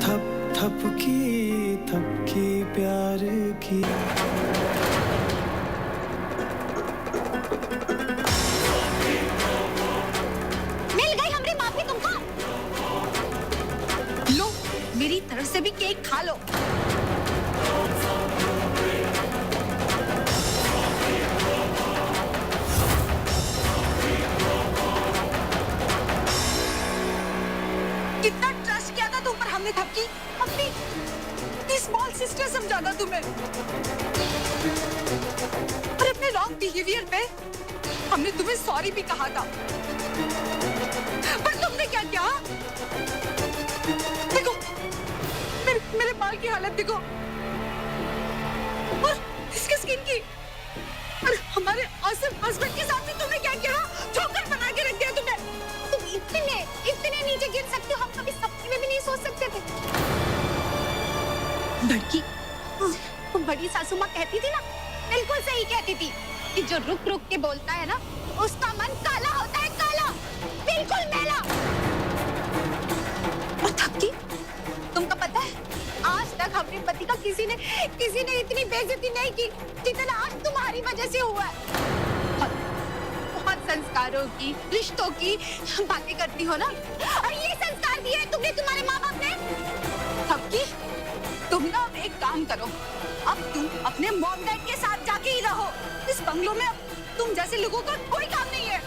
थप थपकी प्यार की। मिल गई हमारी माफी तुमको। लो मेरी तरफ से भी केक खा लो। कितना ट्रस्ट किया था तुम पर हमने थपकी। अपनी स्मॉल सिस्टर समझा था तुम्हें और अपने रॉन्ग बिहेवियर पे हमने तुम्हें सॉरी भी कहा था, पर तुमने क्या किया? देखो मेरे बाल की हालत देखो और इसके स्किन की, और हमारे ऑसम हस्बैंड के साथ भी तुमने क्या किया? जोकर बना के रख दिया तुमने। तुम इतने नीचे गिर सकते हो, हम कभी सपने में भी नहीं सोच सकते थे। बड़ी सासू माँ कहती थी ना, बिल्कुल सही कहती थी कि जो रुक रुक के बोलता है ना, उसका मन काला होता है, काला, बिल्कुल मैला। और थपकी, तुमको पता है आज तक अपने पति का किसी ने इतनी बेइज्जती नहीं की जितना आज तुम्हारी वजह से हुआ है। बहुत संस्कारों की, रिश्तों की बातें करती हो ना, और ये संस्कार दिए तुमने तुम्हारे माँ बाप ने। थपकी, तुम ना अब एक काम करो, अब तुम अपने मॉम डैड के साथ जाके ही रहो। इस बंगलों में अब तुम जैसे लोगों का कोई काम नहीं है।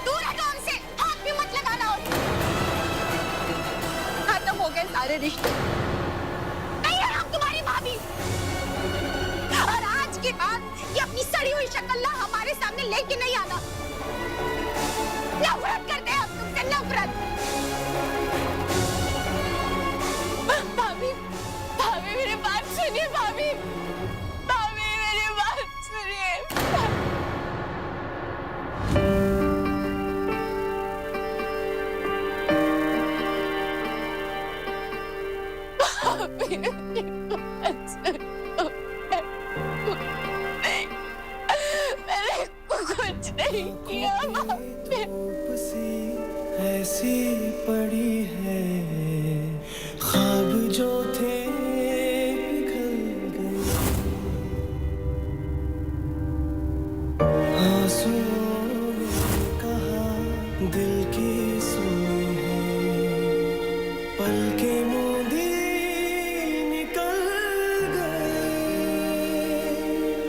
दूर हटो हमसे, हाथ भी मत लगाना। खत्म हो गए सारे रिश्ते, नहीं है हम तुम्हारी भाभी। और आज के बाद ये अपनी सड़ी हुई शक्ल ना हमारे सामने लेके नहीं आना। नफरत करते हैं हम तुमसे, नफरत। भाभी मेरी बात सुनिए, भाभी मेरी बात सुनिए। मैंने कुछ नहीं किया। ऐसी पड़ी है, ख्वाब जो थे पिघल गए, आंसुओं ने कहा दिल की सुनी है, पलकें मूंदी निकल गए,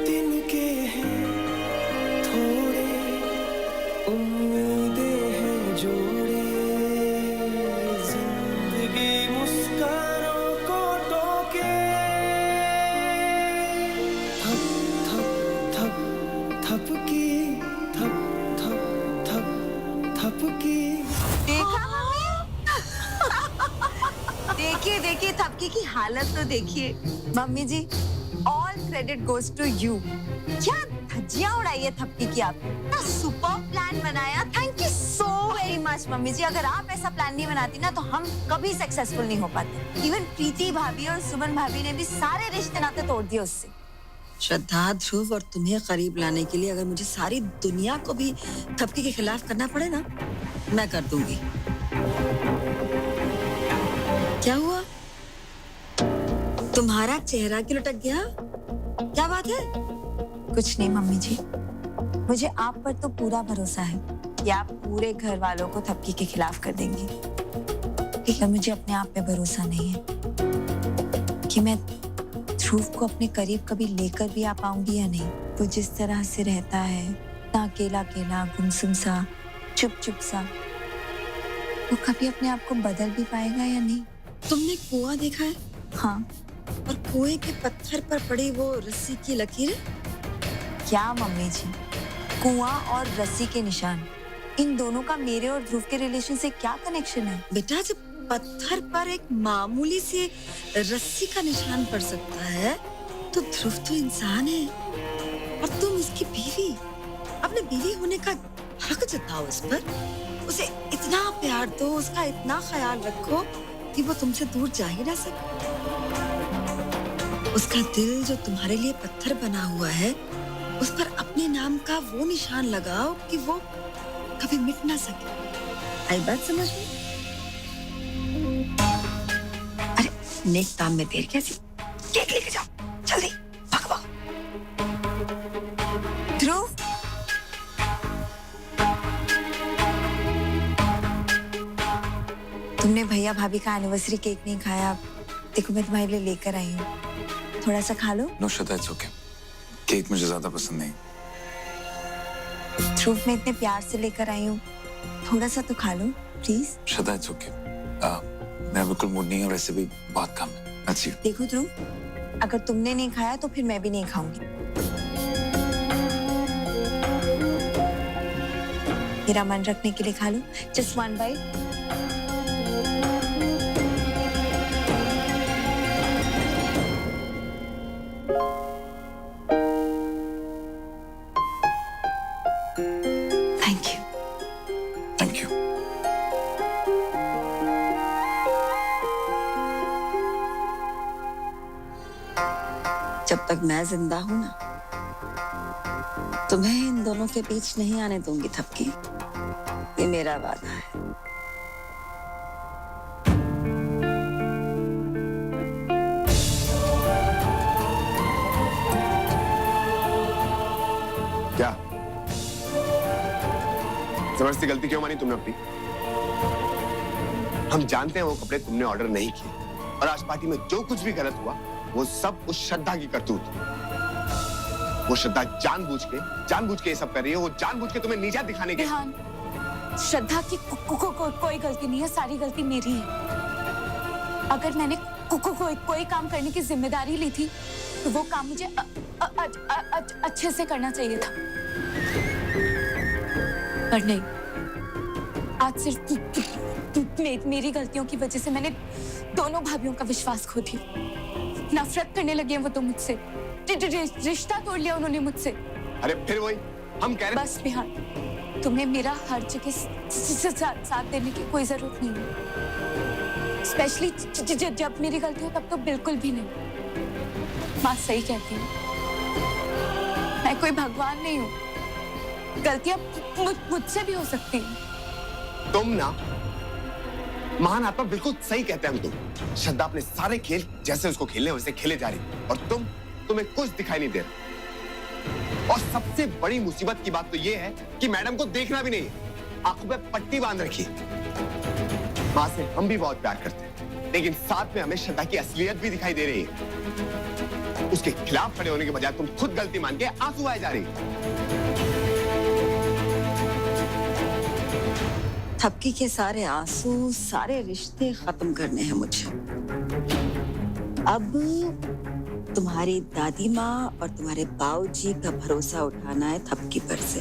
तिनके हैं थोड़े, उम्मीदें हैं जोड़े, जिंदगी मुस्कानों को टोके, थप थपकी, थपकी। देखिए थपकी की हालत तो देखिए। Mummy ji, all credit goes to you. क्या धज्जियां उड़ाई है थपकी की आपने, ना सुपर प्लान बनाया। Thank you so very much mummy ji. अगर आप ऐसा प्लान नहीं बनाती ना तो हम कभी सक्सेसफुल नहीं हो पाते। इवन प्रीति भाभी और सुमन भाभी ने भी सारे रिश्ते नाते तोड़ दिए उससे। श्रद्धा, ध्रुव और तुम्हें करीब लाने के लिए अगर मुझे सारी दुनिया को भी थपकी के खिलाफ करना पड़े ना, मैं कर दूंगी। क्या हुआ? तुम्हारा चेहरा क्यों लटक गया? क्या बात है? कुछ नहीं मम्मी जी, मुझे आप पर तो पूरा भरोसा है कि आप पूरे घर वालों को थपकी के खिलाफ कर देंगी। लेकिन मुझे अपने आप पे भरोसा नहीं है कि मैं ध्रुव को अपने करीब कभी लेकर भी आ पाऊंगी या नहीं। वो जिस तरह से रहता है, ना अकेला अकेला, गुमसुम सा, चुप चुप सा, वो कभी अपने आप को बदल भी पाएगा या नहीं। तुमने कुआं देखा है? हाँ। और कुएं के पत्थर पर पड़ी वो रस्सी की लकीरें? क्या मम्मी जी, कुआं और रस्सी के निशान, इन दोनों का मेरे और ध्रुव के रिलेशन से क्या कनेक्शन है? बेटा, जब पत्थर पर एक मामूली से रस्सी का निशान पड़ सकता है तो ध्रुव तो इंसान है और तुम उसकी बीवी। अपने बीवी होने का हक जताओ उस पर, उसे इतना प्यार दो, उसका इतना ख्याल रखो कि वो तुमसे दूर जा ही ना सके। उसका दिल जो तुम्हारे लिए पत्थर बना हुआ है, उस पर अपने नाम का वो निशान लगाओ कि वो कभी मिट ना सके। आई बात समझ में? नेक काम में देर कैसी? केक लेके जाओ, जल्दी, भागो भागो। ध्रुव, तुमने भैया भाभी का एनिवर्सरी केक नहीं खाया। देखो मैं तुम्हारे लिए लेकर आई हूँ, थोड़ा सा खा लो। No Shraddha, it's okay. Cake मुझे ज्यादा पसंद नहीं। ध्रुव, मैं इतने प्यार से लेकर आई हूँ, थोड़ा सा तो खा लो प्लीज। Shraddha, it's okay. मेरा बिल्कुल मूड नहीं है, वैसे भी बहुत काम है। अच्छी। देखो ध्रुव, अगर तुमने नहीं खाया तो फिर मैं भी नहीं खाऊंगी। मेरा मन रखने के लिए खा लो, just one bite. Thank you. Thank you. जब तक मैं जिंदा हूं ना, तुम्हें इन दोनों के बीच नहीं आने दूंगी थपकी। ये मेरा वादा है। क्या जबरदस्ती गलती क्यों मानी तुमने अपनी? हम जानते हैं वो कपड़े तुमने ऑर्डर नहीं किए, और आज पार्टी में जो कुछ भी गलत हुआ वो सब उस श्रद्धा की करतूत। वो श्रद्धा जानबूझ के ये सब कर रही है। वो जानबूझ के तुम्हें नीचा दिखाने के। विहान, श्रद्धा की कोई गलती नहीं है, सारी गलती मेरी है। अगर मैंने कोई काम करने की जिम्मेदारी ली थी तो वो काम मुझे अच्छे से करना चाहिए था, पर नहीं। आज सिर्फ मेरी गलतियों की वजह से मैंने दोनों भाभियों का विश्वास खो दिया। नफरत करने लगे हैं वो तो मुझसे। रिश्ता तोड़ लिया उन्होंने मुझसे। अरे फिर वही हम कह रहे। बस विहान, तुम्हें मेरा हर जगह साथ देने की कोई जरूरत नहीं है, स्पेशली जब मेरी गलती हो तब तो बिल्कुल भी नहीं। माँ सही कहती है, मैं कोई भगवान नहीं हूँ। गलतियां मुझसे भी हो सकती हैं। तुम ना महान आत्मा, बिल्कुल सही कहते हैं हम तुम। श्रद्धा अपने सारे खेल जैसे उसको खेलने वैसे खेले जा रही, और तुम्हें कुछ दिखाई नहीं दे रहा। और सबसे बड़ी मुसीबत की बात तो ये है कि मैडम को देखना भी नहीं है, आंखों पे पट्टी बांध रखी है। माँ से हम भी बहुत प्यार करते हैं, लेकिन साथ में हमें श्रद्धा की असलियत भी दिखाई दे रही है। उसके खिलाफ खड़े होने के बजाय तुम खुद गलती मान के आंसू बहाए जा रही। थपकी के सारे आंसू, सारे रिश्ते खत्म करने हैं मुझे। अब तुम्हारी दादी माँ और तुम्हारे बाऊजी का भरोसा उठाना है थपकी पर से।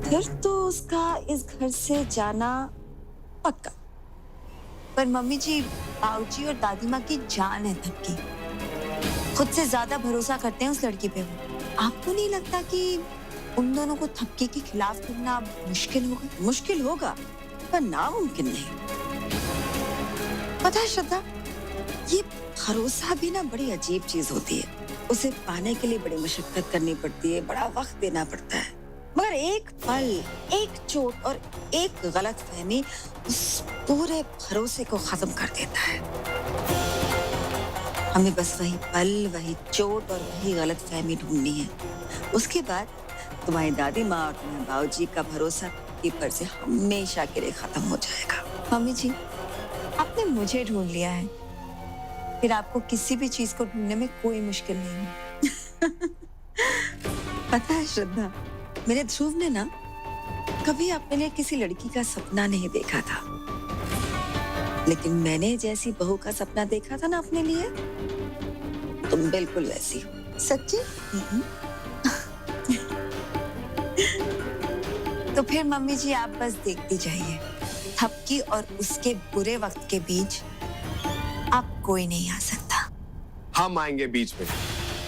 फिर तो उसका इस घर से जाना पक्का। पर मम्मी जी, बाऊजी और दादी माँ की जान है थपकी, खुद से ज्यादा भरोसा करते हैं उस लड़की पे वो। आपको नहीं लगता कि उन दोनों को थपकी के खिलाफ करना मुश्किल होगा? मुश्किल होगा, पर नामुमकिन नहीं। पता है श्रद्धा, ये भरोसा भी ना बड़ी अजीब चीज होती है। उसे पाने के लिए बड़ी मशक्कत करनी पड़ती है, बड़ा वक्त देना पड़ता है। मगर एक पल, एक चोट और एक गलतफहमी उस पूरे भरोसे को खत्म कर देता है। हमें बस वही पल, वही चोट और वही गलतफहमी ढूंढनी है। उसके बाद तुम्हारी दादी माँ और तुम्हारे बाबूजी का भरोसा की पर से हमेशा के लिए खत्म हो जाएगा। मम्मी जी, आपने मुझे ढूंढ लिया है, फिर आपको किसी भी चीज को ढूंढने में कोई मुश्किल नहीं है। पता है श्रद्धा, मेरे ध्रुव ने ना कभी अपने लिए किसी लड़की का सपना नहीं देखा था, लेकिन मैंने जैसी बहू का सपना देखा था ना अपने लिए, तुम बिल्कुल वैसी हो। सच्ची? तो फिर मम्मी जी आप बस देखती जाइए, थपकी और उसके बुरे वक्त के बीच अब कोई नहीं आ सकता। हम आएंगे बीच में,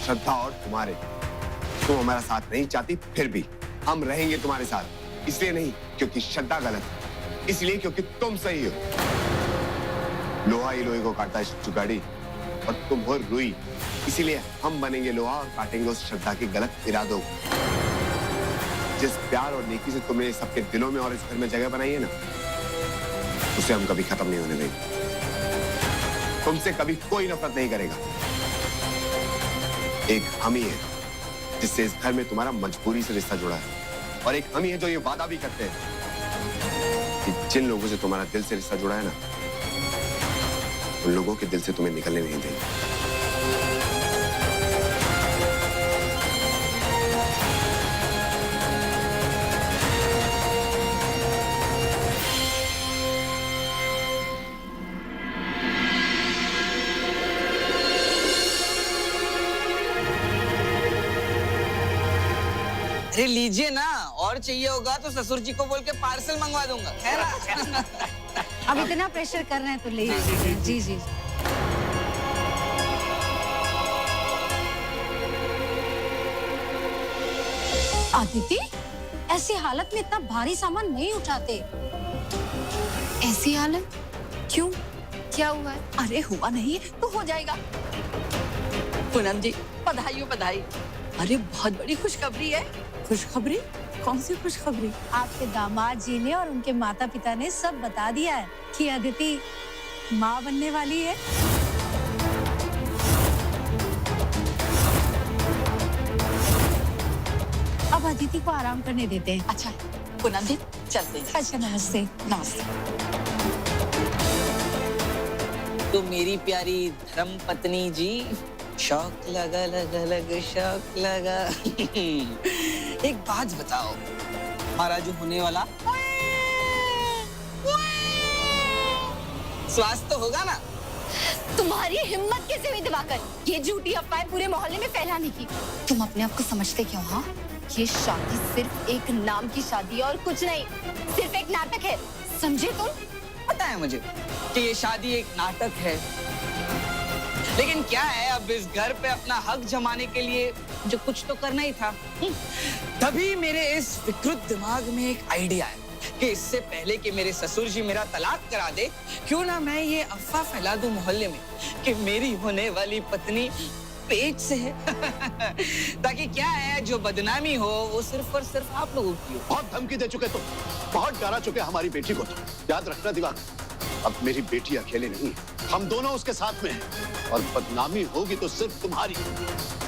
श्रद्धा और तुम्हारे। तुम हमारा साथ नहीं चाहती, फिर भी हम रहेंगे तुम्हारे साथ। इसलिए नहीं क्योंकि श्रद्धा गलत है, इसलिए क्योंकि तुम सही हो। लोहा ही लोहे को काटता है चुगाड़ी, और तुम हो रुई। इसीलिए हम बनेंगे लोहा और काटेंगे उस श्रद्धा के गलत इरादों को। जिस प्यार और नेकी से तुमने सबके दिलों में और इस घर में जगह बनाई है ना, उसे हम कभी खत्म नहीं होने देंगे। तुमसे कभी कोई नफरत नहीं करेगा। एक हम ही है जिससे इस घर में तुम्हारा मजबूरी से रिश्ता जुड़ा है, और एक हम ही है जो ये वादा भी करते हैं कि जिन लोगों से तुम्हारा दिल से रिश्ता जुड़ा है ना, उन लोगों के दिल से तुम्हें निकलने नहीं देंगे। अरे लीजिए ना, और चाहिए होगा तो ससुर जी को बोल के पार्सल मंगवा दूंगा। खैर अब इतना प्रेशर कर रहे हैं तो ले लीजिए। जी जी। आदिति, ऐसी हालत में इतना भारी सामान नहीं उठाते। ऐसी हालत क्यों? क्या हुआ है? अरे हुआ नहीं तो हो जाएगा। पूनम जी, बधाई हो बधाई। अरे बहुत बड़ी खुशखबरी है। खुशखबरी? कौन सी खुशखबरी? आपके दामाद जी ने और उनके माता पिता ने सब बता दिया है कि अदिति माँ बनने वाली है। अब अदिति को आराम करने देते हैं। अच्छा पूनम जी, चलते हैं। अच्छा नमस्ते। नमस्ते। तो मेरी प्यारी धर्म पत्नी जी, शौक लगा लगा लगा शौक लगा। एक बात बताओ, हमारा जो होने वाला स्वास्थ्य तो होगा ना? तुम्हारी हिम्मत कैसे हुई दिवाकर ये झूठी अफवाहें पूरे मोहल्ले में फैलाने की? तुम अपने आप को समझते क्यों? हाँ, ये शादी सिर्फ एक नाम की शादी है और कुछ नहीं, सिर्फ एक नाटक है। समझे तुम? पता है मुझे कि ये शादी एक नाटक है, लेकिन क्या है, अब इस घर पे अपना हक जमाने के लिए जो कुछ तो करना ही था। तभी मेरे इस विकृत दिमाग में एक आइडिया है कि इससे पहले कि मेरे ससुर जी मेरा तलाक करा दे, क्यों ना मैं ये अफवाह फैला दूं मोहल्ले में कि मेरी होने वाली पत्नी पेट से है। ताकि क्या है, जो बदनामी हो वो सिर्फ और सिर्फ आप लोगों की हो। बहुत धमकी दे चुके तुम, बहुत डरा चुके हमारी बेटी को। तो याद रखना दिवाकर, अब मेरी बेटी अकेले नहीं है, हम दोनों उसके साथ में हैं, और बदनामी होगी तो सिर्फ तुम्हारी।